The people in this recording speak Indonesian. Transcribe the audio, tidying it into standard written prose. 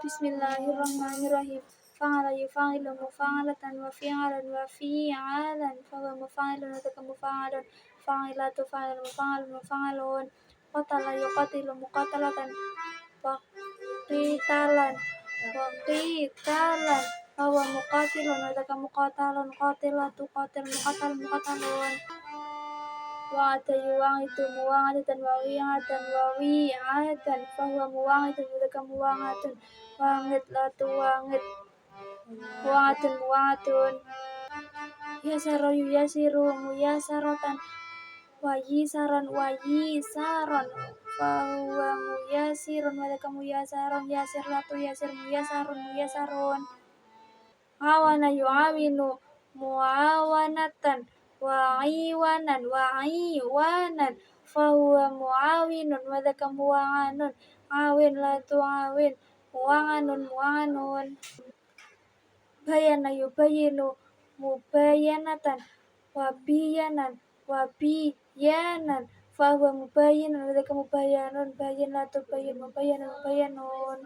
Bismillahirrahmanirrahim. Fa'ala yufa'ilu mufa'alatan wa fi'alan wa fi'alan fahuwa mufa'ilun wa mufa'alun fa'ilatu fa'ilun mufa'alun mufa'alun qatala yuqatilu muqatalatan wa qitalan fahuwa muqatilun wa muqatalun qatilatu qatil muqatal muqatalun wa'ada yuwa'idu muwa'adatan wa wi'atan wa wi'atan fahuwa muwa'idun wa muwa'atun wa'id latu wa'id wa'atun muwa'atun yasaru yasiru muyasaratan wa yisaran fahuwa muyasirun wa muyasarun yasir latu yasir muyasarun muyasarun awana yu'awinu mu'awanatan wa iwanan fahuwa mu'awinun wa mu'awanun awin latu awin mu'awanun bayana yubayinu mubayanatan wa biyanan fahuwa mubayinun wa mubayanun bayin latu bayin mubayanun mubayanun